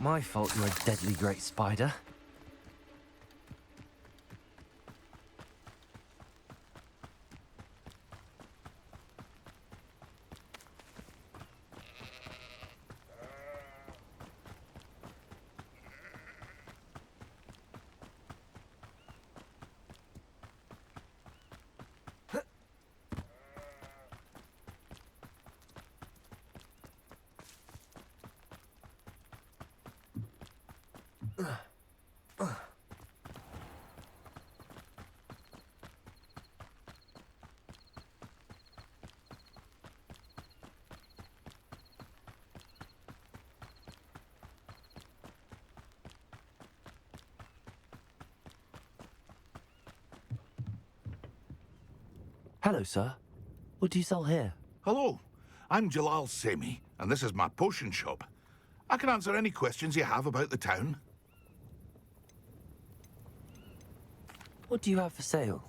my fault you're a deadly great spider. Hello, sir. What do you sell here? Hello, I'm Jalal Semi, and this is my potion shop. I can answer any questions you have about the town. What do you have for sale?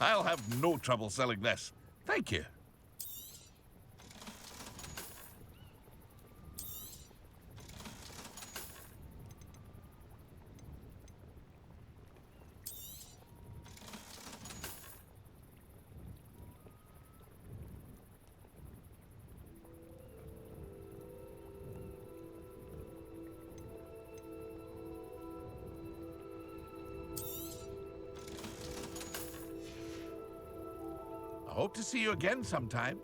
I'll have no trouble selling this. Thank you. I hope to see you again sometime.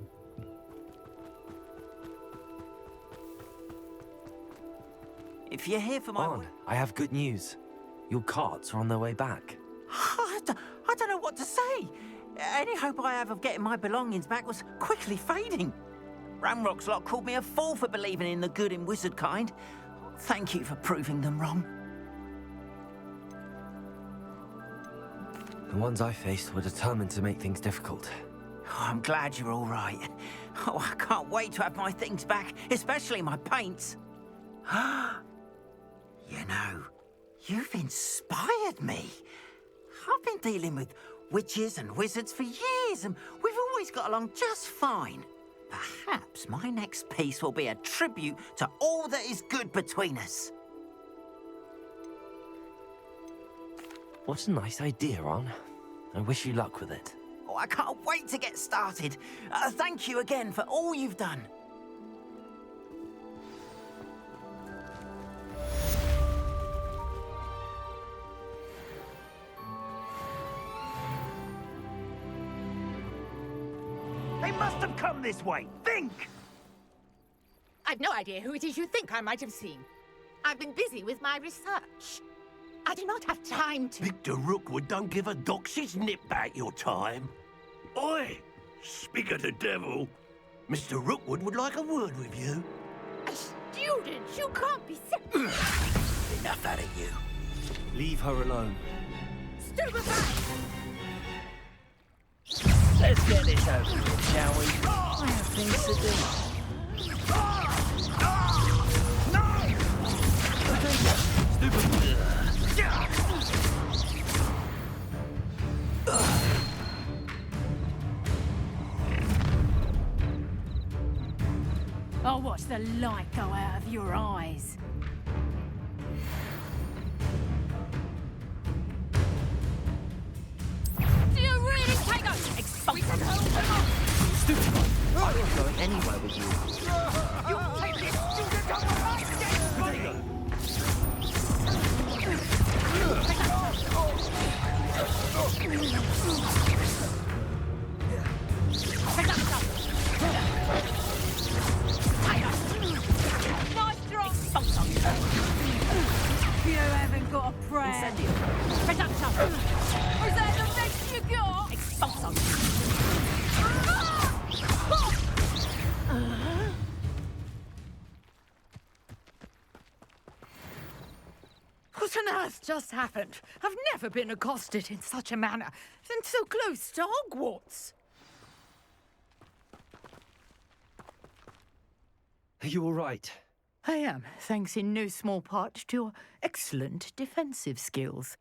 If you're here for my... On, I have good news. Your carts are on their way back. I don't know what to say. Any hope I have of getting my belongings back was quickly fading. Ramrock's lot called me a fool for believing in the good in wizard kind. Thank you for proving them wrong. The ones I faced were determined to make things difficult. Oh, I'm glad you're all right. Oh, I can't wait to have my things back, especially my paints. You know, you've inspired me. I've been dealing with witches and wizards for years, and we've always got along just fine. Perhaps my next piece will be a tribute to all that is good between us. What a nice idea, Ron. I wish you luck with it. Oh, I can't wait to get started. Thank you again for all you've done. They must have come this way. Think! I've no idea who it is you think I might have seen. I've been busy with my research. I do not have time to... Victor Rookwood don't give a doxy's nip back your time. Oi! Speak of the devil. Mr. Rookwood would like a word with you. A student? You can't be serious. Enough out of you. Leave her alone. Stupefied! Let's get this over with, shall we? I have things to do. I'll watch the light go out of your eyes. Do you really take us? Expose them. Stupid! I'm not going anywhere with you. You take this student on the right, buddy! Nice drop! You haven't got a prayer. Reductor! Is that the best you got? Expulso! What on earth just happened? I've never been accosted in such a manner, and so close to Hogwarts. Are you all right? I am, thanks in no small part to your excellent defensive skills.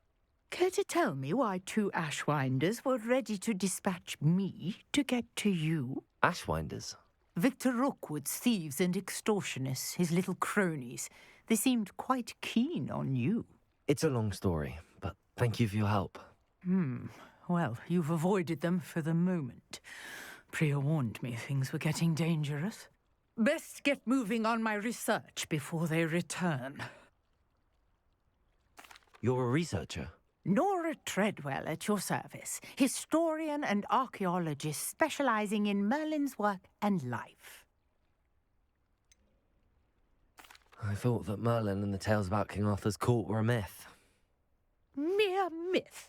Care to tell me why 2 Ashwinders were ready to dispatch me to get to you? Ashwinders? Victor Rookwood's thieves and extortionists, his little cronies. They seemed quite keen on you. It's a long story, but thank you for your help. Well, you've avoided them for the moment. Priya warned me things were getting dangerous. Best get moving on my research before they return. You're a researcher? Nora Treadwell at your service, historian and archaeologist specializing in Merlin's work and life. I thought that Merlin and the tales about King Arthur's court were a myth. Mere myth.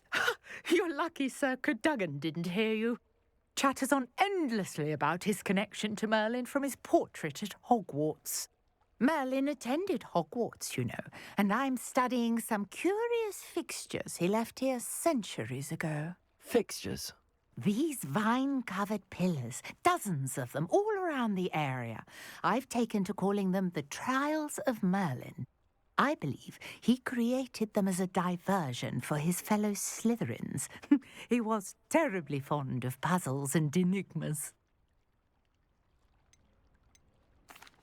You're lucky Sir Cadogan didn't hear you. Chatters on endlessly about his connection to Merlin from his portrait at Hogwarts. Merlin attended Hogwarts, you know, and I'm studying some curious fixtures he left here centuries ago. Fixtures? These vine-covered pillars, dozens of them, all around the area. I've taken to calling them the Trials of Merlin. I believe he created them as a diversion for his fellow Slytherins. He was terribly fond of puzzles and enigmas.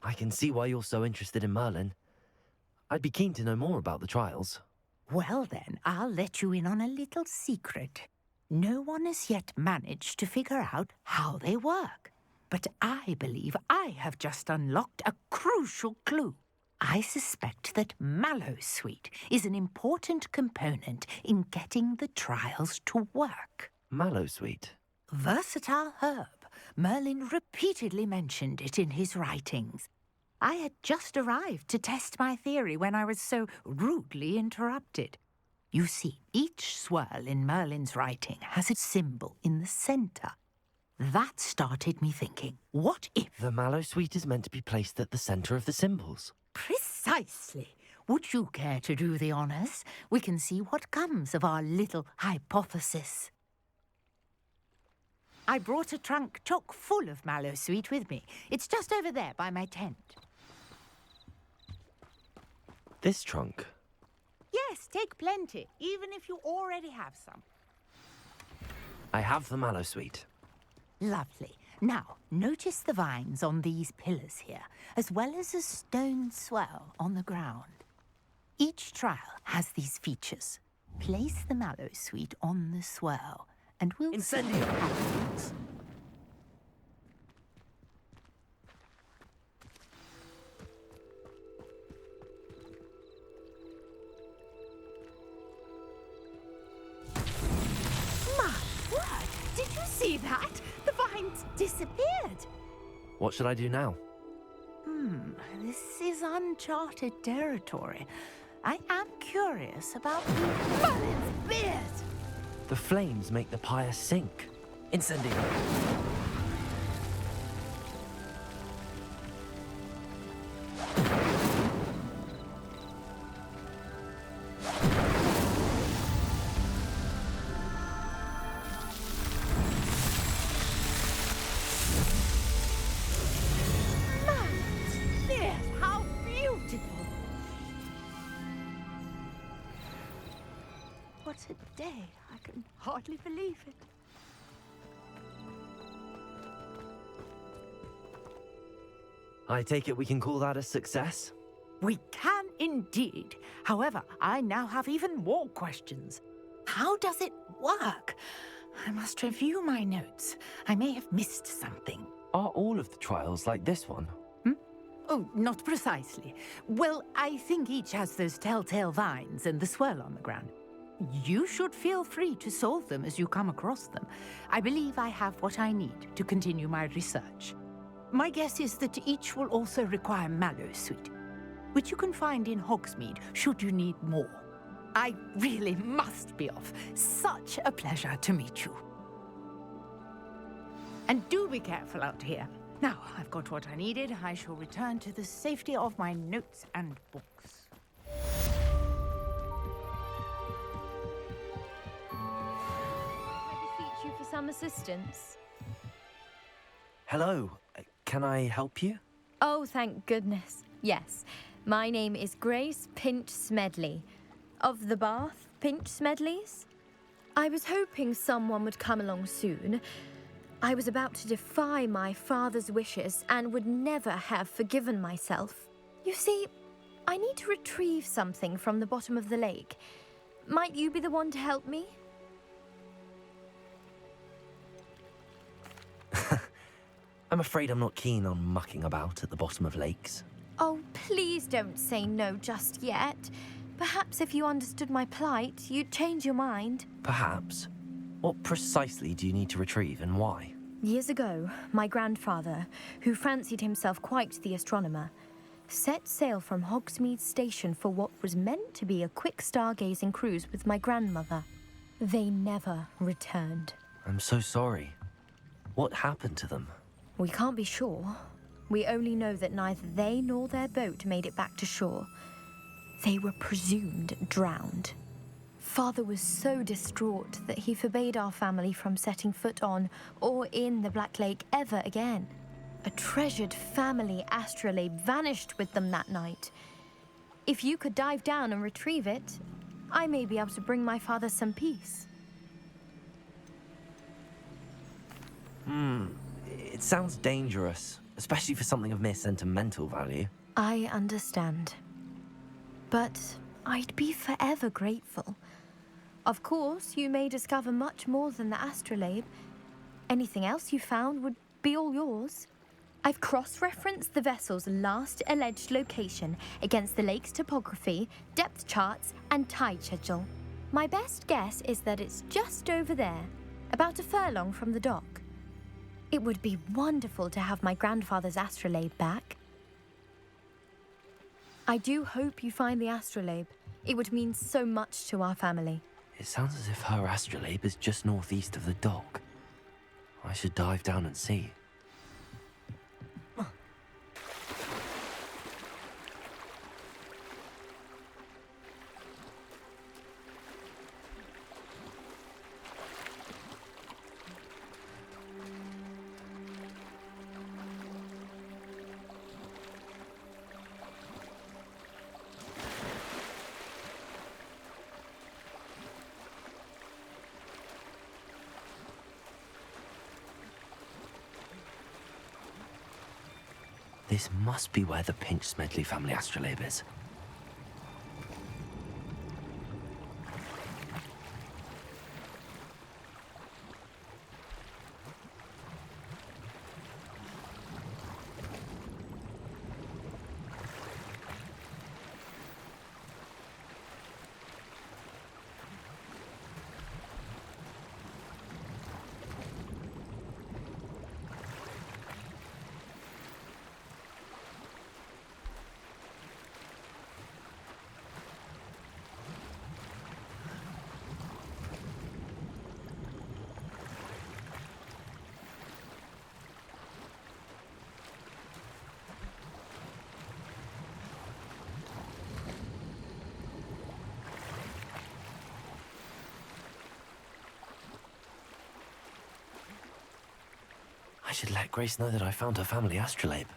I can see why you're so interested in Merlin. I'd be keen to know more about the trials. Well then, I'll let you in on a little secret. No one has yet managed to figure out how they work. But I believe I have just unlocked a crucial clue. I suspect that Mallowsweet is an important component in getting the trials to work. Mallowsweet? Versatile herb. Merlin repeatedly mentioned it in his writings. I had just arrived to test my theory when I was so rudely interrupted. You see, each swirl in Merlin's writing has a symbol in the centre. That started me thinking, what if... The Mallowsweet is meant to be placed at the centre of the symbols. Precisely. Would you care to do the honours? We can see what comes of our little hypothesis. I brought a trunk chock full of Mallowsweet with me. It's just over there by my tent. This trunk? Yes, take plenty, even if you already have some. I have the Mallowsweet. Lovely. Now, notice the vines on these pillars here, as well as a stone swell on the ground. Each trial has these features. Place the Mallowsweet on the swell, and we'll Incendio! see what happens. My word! Did you see that? The vines disappeared. What should I do now? This is uncharted territory. I am curious about Merlin's beard. The flames make the pyre sink. Incendio! Merlin's beard, how beautiful. What a day. I can hardly believe it. I take it we can call that a success? We can indeed. However, I now have even more questions. How does it work? I must review my notes. I may have missed something. Are all of the trials like this one? Oh, not precisely. Well, I think each has those telltale vines and the swirl on the ground. You should feel free to solve them as you come across them. I believe I have what I need to continue my research. My guess is that each will also require Mallowsweet, which you can find in Hogsmeade should you need more. I really must be off. Such a pleasure to meet you. And do be careful out here. Now, I've got what I needed. I shall return to the safety of my notes and books. I beseech you for some assistance. Hello. Can I help you? Oh, thank goodness. Yes, my name is Grace Pinch Smedley, of the Bath Pinch Smedleys. I was hoping someone would come along soon. I was about to defy my father's wishes and would never have forgiven myself. You see, I need to retrieve something from the bottom of the lake. Might you be the one to help me? I'm afraid I'm not keen on mucking about at the bottom of lakes. Oh, please don't say no just yet. Perhaps if you understood my plight, you'd change your mind. Perhaps. What precisely do you need to retrieve and why? Years ago, my grandfather, who fancied himself quite the astronomer, set sail from Hogsmeade Station for what was meant to be a quick stargazing cruise with my grandmother. They never returned. I'm so sorry. What happened to them? We can't be sure. We only know that neither they nor their boat made it back to shore. They were presumed drowned. Father was so distraught that he forbade our family from setting foot on or in the Black Lake ever again. A treasured family astrolabe vanished with them that night. If you could dive down and retrieve it, I may be able to bring my father some peace. It sounds dangerous, especially for something of mere sentimental value. I understand. But I'd be forever grateful. Of course, you may discover much more than the astrolabe. Anything else you found would be all yours. I've cross-referenced the vessel's last alleged location against the lake's topography, depth charts, and tide schedule. My best guess is that it's just over there, about a furlong from the dock. It would be wonderful to have my grandfather's astrolabe back. I do hope you find the astrolabe. It would mean so much to our family. It sounds as if her astrolabe is just northeast of the dock. I should dive down and see. This must be where the Pinch Smedley family astrolabe is. I should let Grace know that I found her family astrolabe.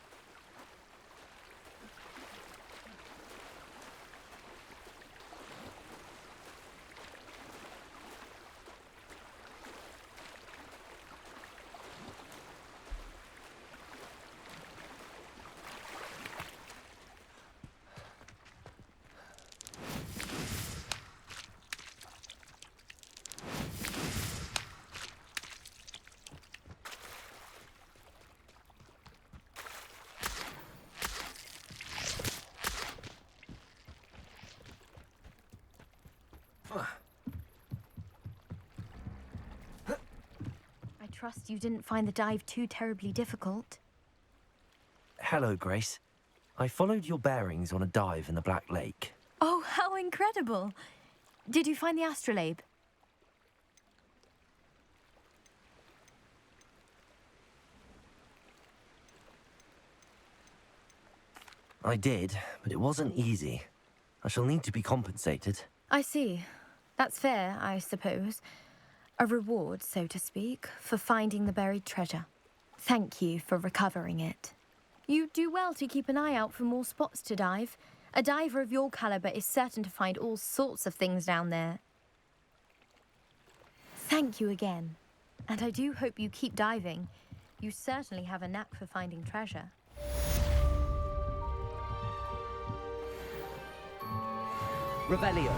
I trust you didn't find the dive too terribly difficult. Hello, Grace. I followed your bearings on a dive in the Black Lake. Oh, how incredible! Did you find the astrolabe? I did, but it wasn't easy. I shall need to be compensated. I see. That's fair, I suppose. A reward, so to speak, for finding the buried treasure. Thank you for recovering it. You do well to keep an eye out for more spots to dive. A diver of your caliber is certain to find all sorts of things down there. Thank you again. And I do hope you keep diving. You certainly have a knack for finding treasure. Revelio.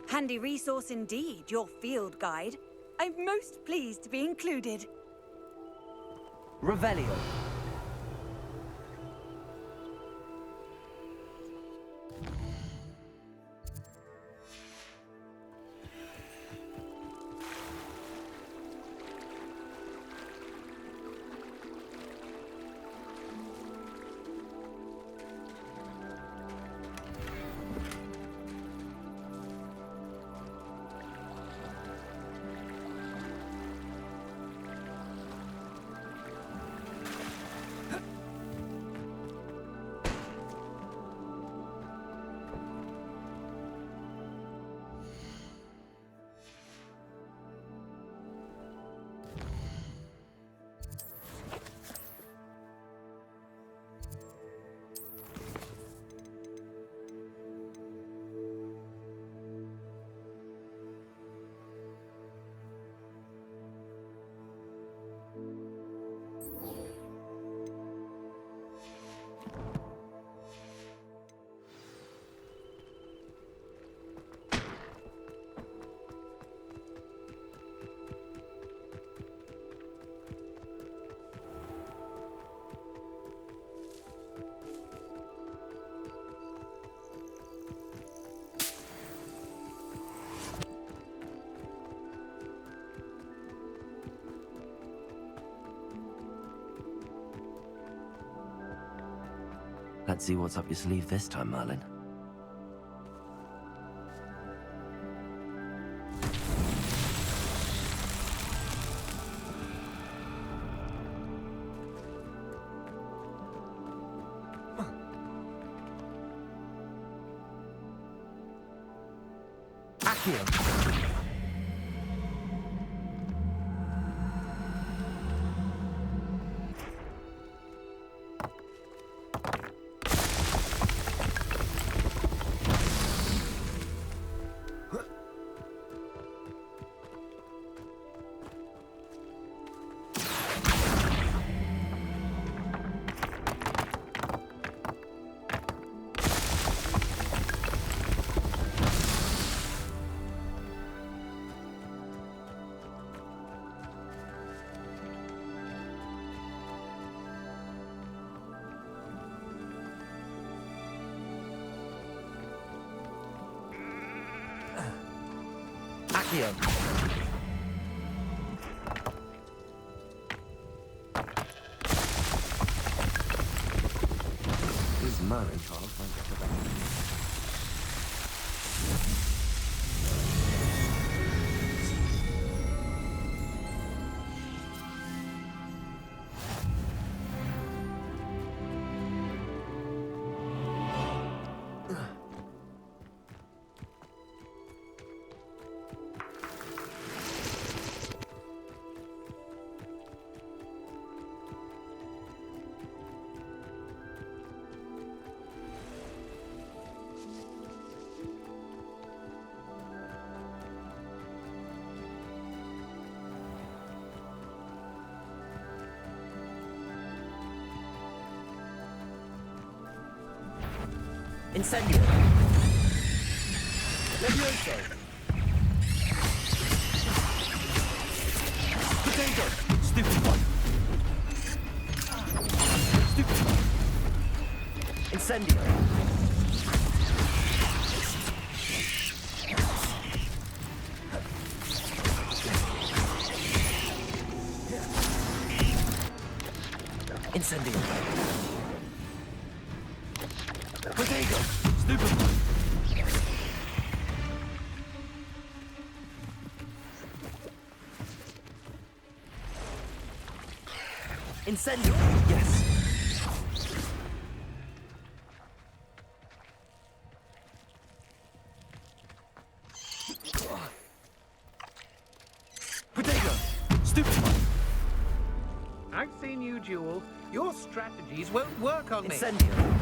Handy resource indeed, your field guide. I'm most pleased to be included. Revelio. Let's see what's up your sleeve this time, Merlin. Accio. Accio. These Merlin Trials won't get the better. Incendio. Levioso. Potato. Stupid one. Stupid one. Incendio. Incendio. Potato. Stupid one. Incendio. Yes. Potato. Stupid one. I've seen you duel. Your strategies won't work on me. Incendio.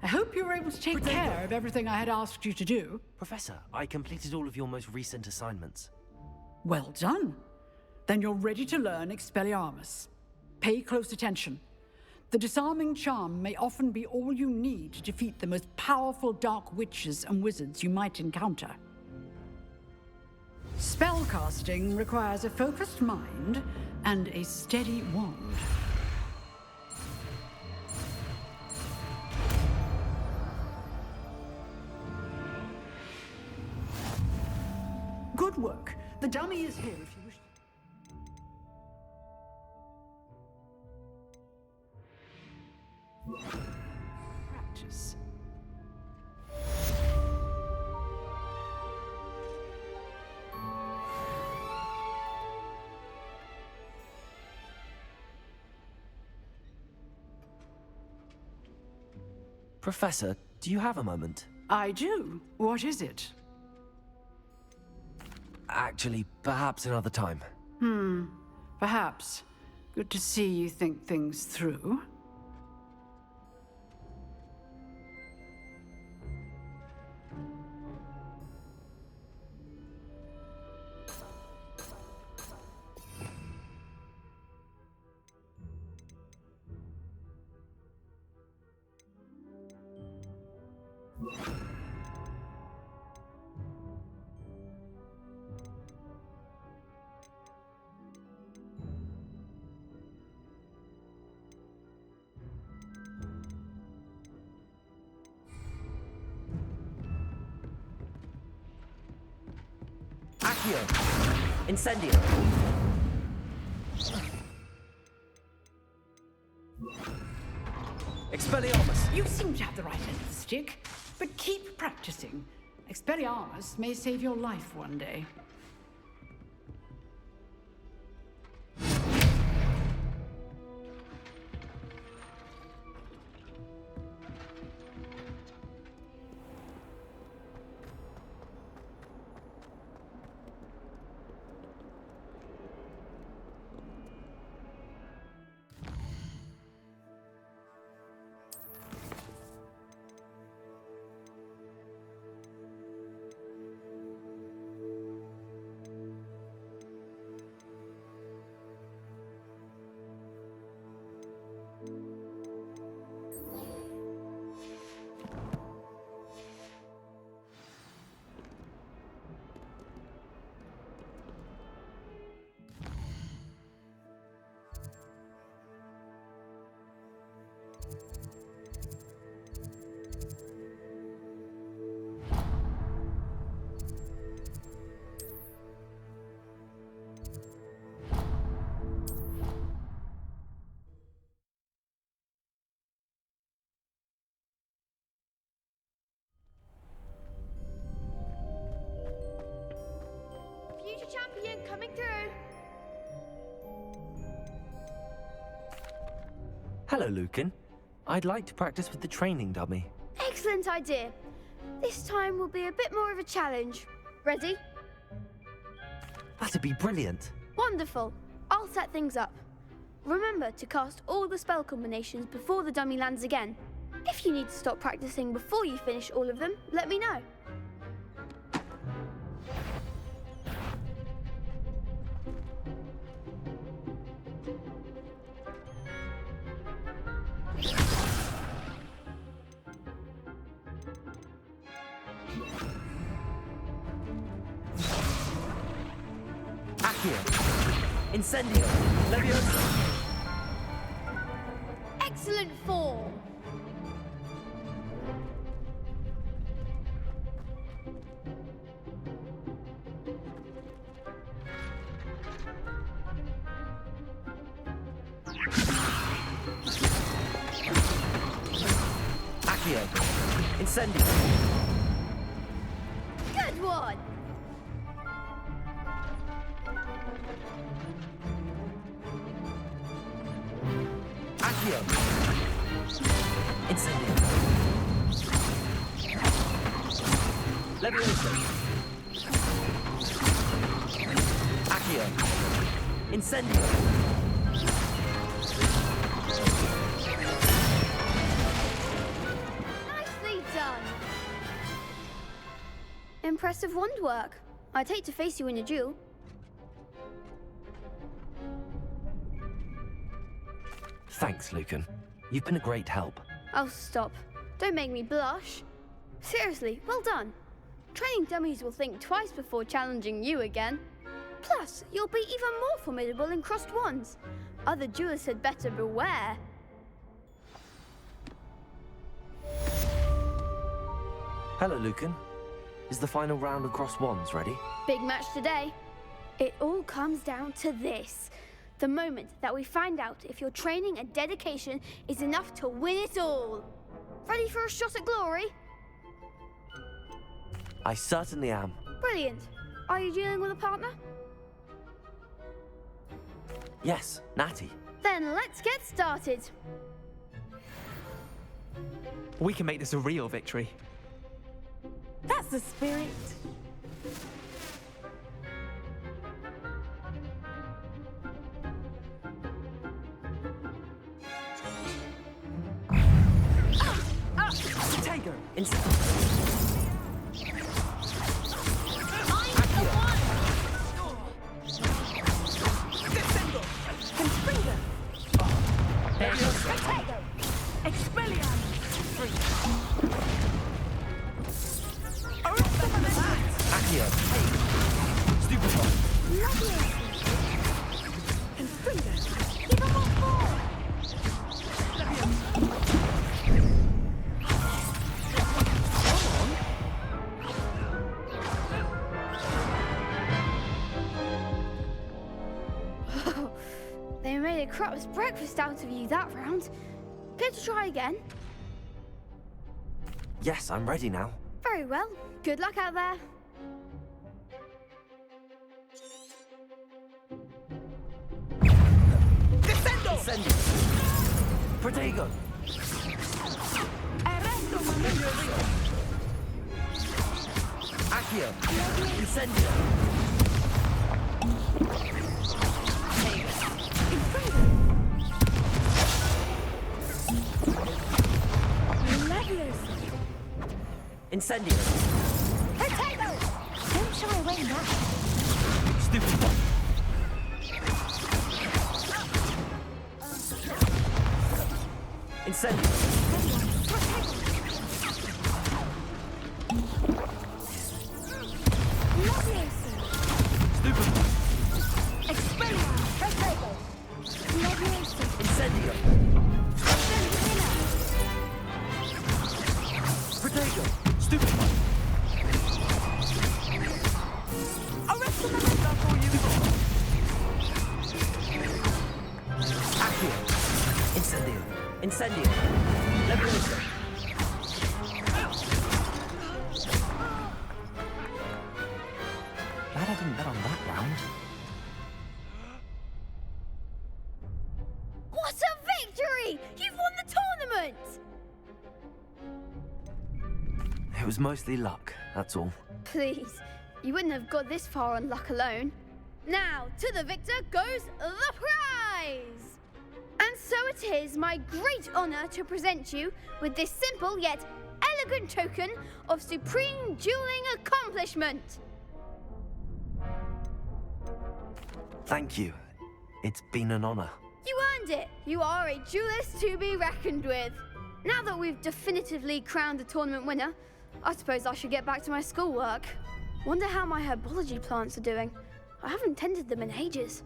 I hope you were able to take care of everything I had asked you to do. Professor, I completed all of your most recent assignments. Well done. Then you're ready to learn Expelliarmus. Pay close attention. The disarming charm may often be all you need to defeat the most powerful dark witches and wizards you might encounter. Spellcasting requires a focused mind and a steady wand. Good work. The dummy is here if you wish. Practice. Professor, do you have a moment? I do. What is it? Actually, perhaps another time. Perhaps. Good to see you think things through. Accio! Incendio! Expelliarmus! You seem to have the right end of the stick, but keep practicing. Expelliarmus may save your life one day. Future champion coming through. Hello, Lucan. I'd like to practice with the training dummy. Excellent idea. This time will be a bit more of a challenge. Ready? That'd be brilliant. Wonderful. I'll set things up. Remember to cast all the spell combinations before the dummy lands again. If you need to stop practicing before you finish all of them, let me know. Accio! Incendio! Leviosa! Excellent form. Accio! Incendio! Good one. Accio! Incendio! Leviosa! Accio! Incendio! Nicely done. Impressive wand work. I'd hate to face you in a duel. Thanks, Lucan. You've been a great help. Oh, stop. Don't make me blush. Seriously, well done. Training dummies will think twice before challenging you again. Plus, you'll be even more formidable in crossed wands. Other duelists had better beware. Hello, Lucan. Is the final round of crossed wands ready? Big match today. It all comes down to this. The moment that we find out if your training and dedication is enough to win it all. Ready for a shot at glory? I certainly am. Brilliant. Are you dealing with a partner? Yes, Natty. Then let's get started. We can make this a real victory. That's the spirit. Tiger! Accio! Stupefy! They made a crap's breakfast out of you that round. Care to try again? Yes, I'm ready now. Very well. Good luck out there. Descendo! Incendio! Protego! Accio! Incendio! Incendio! Potato! Don't shy away now. Stupid one! Incendio! Stupid one! Incendio! Protego! Stupid one! Accio! Incendio! Incendio! Levioso! Glad I didn't bet on that round. What a victory! You've won the tournament! It was mostly luck, that's all. Please, you wouldn't have got this far on luck alone. Now, to the victor goes the prize! And so it is my great honor to present you with this simple yet elegant token of supreme dueling accomplishment. Thank you. It's been an honor. You earned it. You are a duelist to be reckoned with. Now that we've definitively crowned the tournament winner, I suppose I should get back to my schoolwork. Wonder how my herbology plants are doing. I haven't tended them in ages.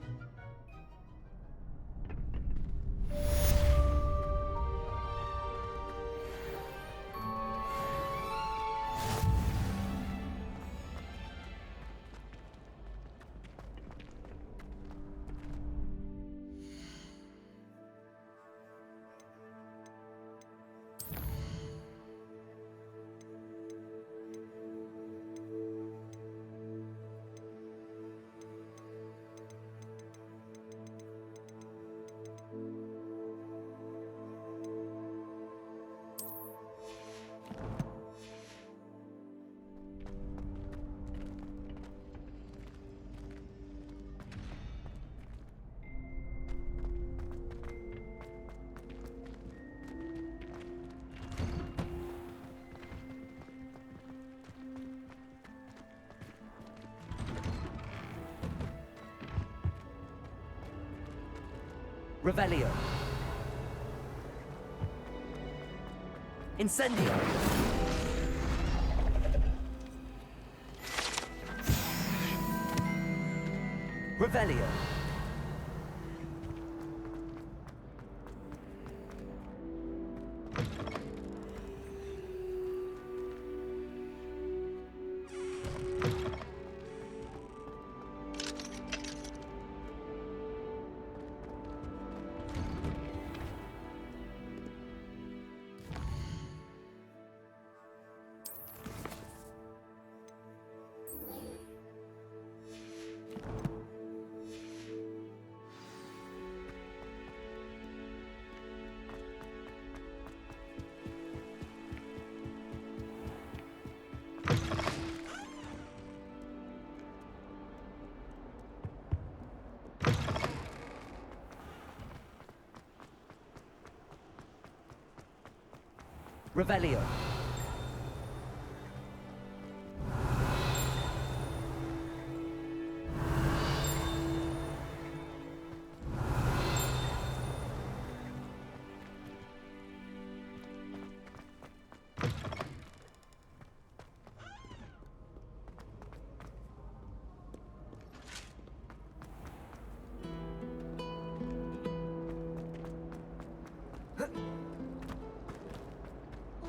Revelio. Incendio. Revelio. Revelio.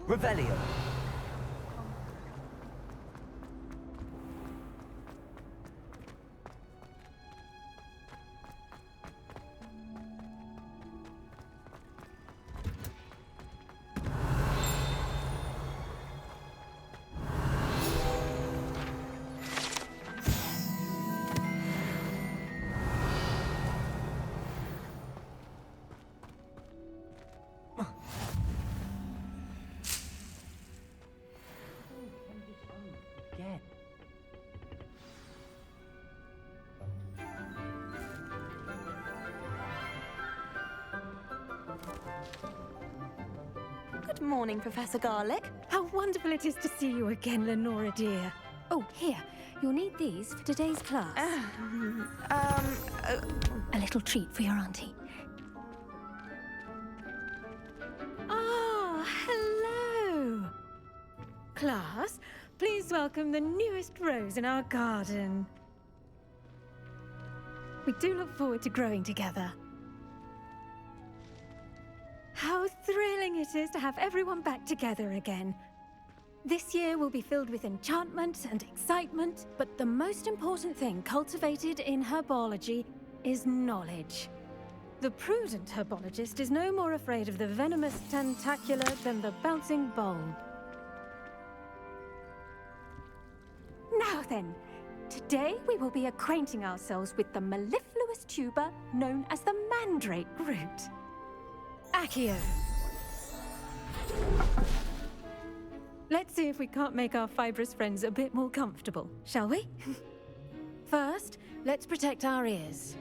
Revelio. Good morning, Professor Garlick. How wonderful it is to see you again, Lenora dear. Oh, here. You'll need these for today's class. A little treat for your auntie. Ah, hello. Class, please welcome the newest rose in our garden. We do look forward to growing together. How thrilling it is to have everyone back together again. This year will be filled with enchantment and excitement, but the most important thing cultivated in herbology is knowledge. The prudent herbologist is no more afraid of the venomous tentacula than the bouncing bulb. Now then, today we will be acquainting ourselves with the mellifluous tuber known as the mandrake root. Accio. Let's see if we can't make our fibrous friends a bit more comfortable, shall we? First, let's protect our ears.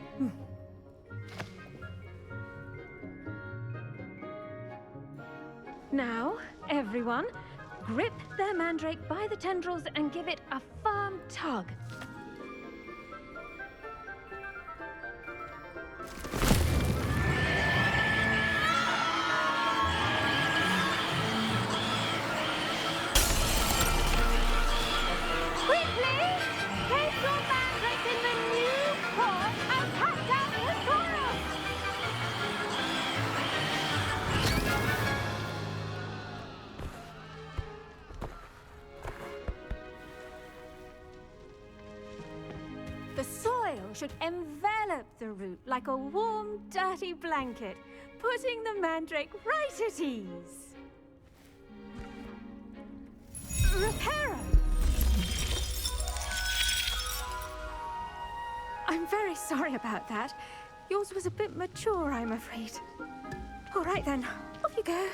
Now, everyone, grip their mandrake by the tendrils and give it a firm tug. Should envelop the root like a warm, dirty blanket, putting the mandrake right at ease. Reparo! I'm very sorry about that. Yours was a bit mature, I'm afraid. All right then, off you go.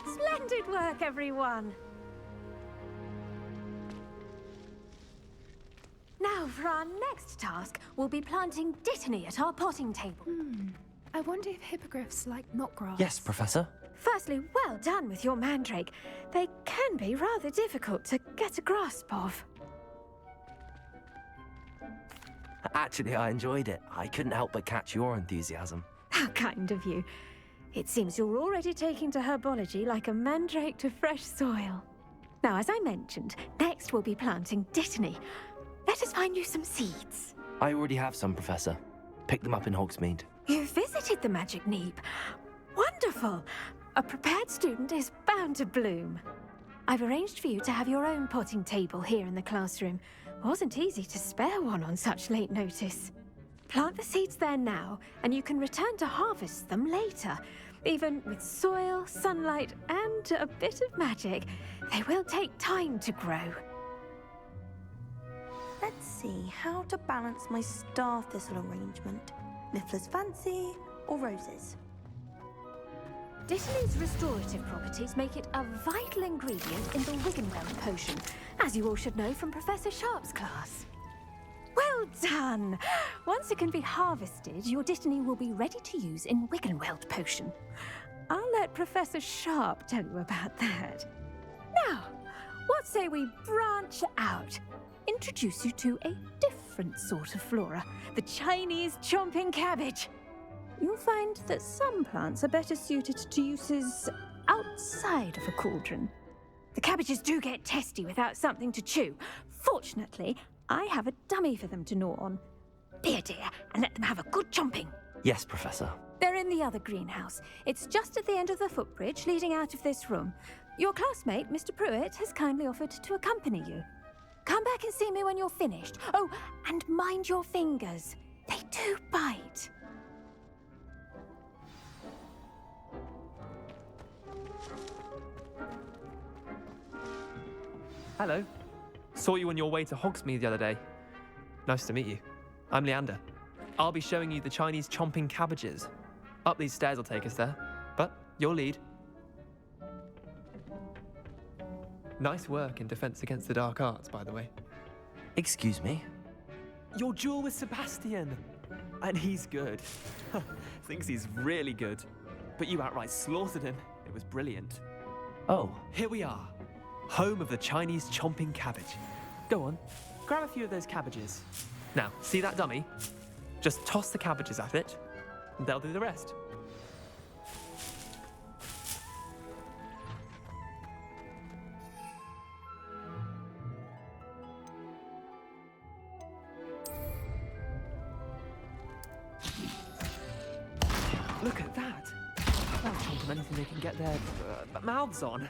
Splendid work, everyone. Now, for our next task, we'll be planting dittany at our potting table. I wonder if hippogriffs like knotgrass. Yes, Professor. Firstly, well done with your mandrake. They can be rather difficult to get a grasp of. Actually, I enjoyed it. I couldn't help but catch your enthusiasm. How kind of you. It seems you're already taking to herbology like a mandrake to fresh soil. Now, as I mentioned, next we'll be planting dittany. Let us find you some seeds. I already have some, Professor. Picked them up in Hogsmeade. You visited the Magic Neep. Wonderful. A prepared student is bound to bloom. I've arranged for you to have your own potting table here in the classroom. Wasn't easy to spare one on such late notice. Plant the seeds there now, and you can return to harvest them later. Even with soil, sunlight, and a bit of magic, they will take time to grow. Let's see how to balance my star thistle arrangement. Niffler's fancy or roses? Dittany's restorative properties make it a vital ingredient in the Wiggenweld potion, as you all should know from Professor Sharp's class. Well done! Once it can be harvested, your dittany will be ready to use in Wiggenweld potion. I'll let Professor Sharp tell you about that. Now, what say we branch out? Introduce you to a different sort of flora, the Chinese chomping cabbage. You'll find that some plants are better suited to uses outside of a cauldron. The cabbages do get testy without something to chew. Fortunately, I have a dummy for them to gnaw on. Dear, and let them have a good chomping. Yes, Professor. They're in the other greenhouse. It's just at the end of the footbridge leading out of this room. Your classmate, Mr. Pruitt, has kindly offered to accompany you. Come back and see me when you're finished. Oh, and mind your fingers. They do bite. Hello. Saw you on your way to Hogsmeade the other day. Nice to meet you. I'm Leander. I'll be showing you the Chinese chomping cabbages. Up these stairs will take us there, but you'll lead. Nice work in Defense Against the Dark Arts, by the way. Excuse me? Your duel with Sebastian. And he's good. Thinks he's really good. but you outright slaughtered him. It was brilliant. Oh, Here we are, home of the Chinese chomping cabbage. Go on, grab a few of those cabbages. Now, see that dummy? Just toss the cabbages at it, and they'll do the rest. Look at that! They'll chomp on anything they can get their mouths on.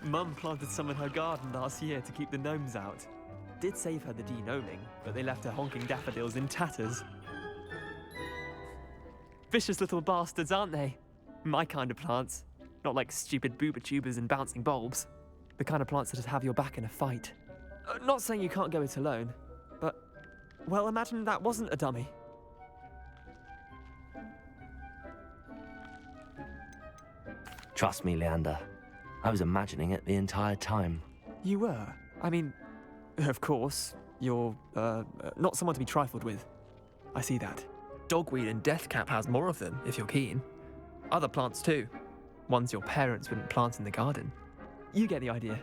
Mum planted some in her garden last year to keep the gnomes out. Did save her the de-gnoming, but they left her honking daffodils in tatters. Vicious little bastards, aren't they? My kind of plants. Not like stupid booba tubers and bouncing bulbs. The kind of plants that'd have your back in a fight. Not saying you can't go it alone, but, well, imagine that wasn't a dummy. trust me, Leander. I was imagining it the entire time. You were? I mean, of course, you're, not someone to be trifled with. I see that. Dogweed and deathcap has more of them, if you're keen. Other plants too. Ones your parents wouldn't plant in the garden. You get the idea.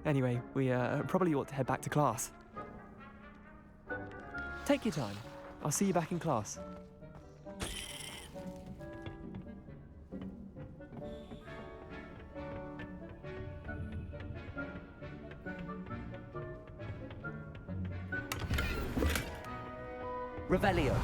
Anyway, we probably ought to head back to class. Take your time. I'll see you back in class. Revelio.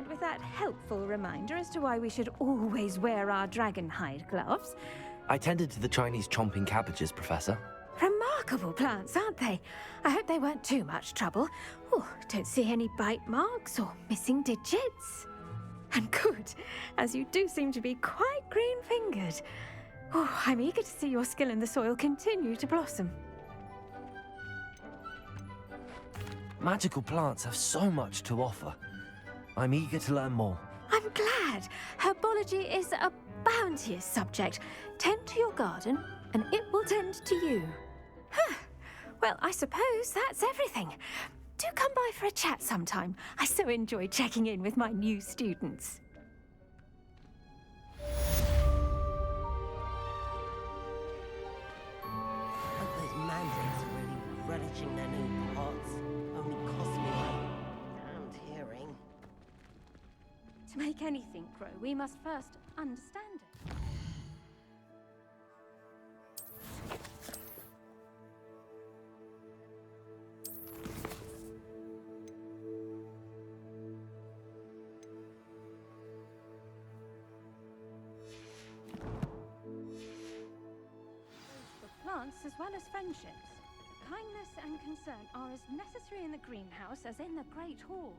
With that helpful reminder as to why we should always wear our dragon hide gloves. I tended to the Chinese chomping cabbages, Professor. Remarkable plants, aren't they? I hope they weren't too much trouble. Oh, don't see any bite marks or missing digits. And good, as you do seem to be quite green-fingered. Oh, I'm eager to see your skill in the soil continue to blossom. Magical plants have so much to offer. I'm eager to learn more. I'm glad. Herbology is a bounteous subject. Tend to your garden, and it will tend to you. Huh. Well, I suppose that's everything. Do come by for a chat sometime. I so enjoy checking in with my new students. Hope those mandrakes are really relishing their new pots. Only cost me a damned hearing. To make anything grow, we must first understand it. For plants as well as friendships, kindness and concern are as necessary in the greenhouse as in the Great Hall.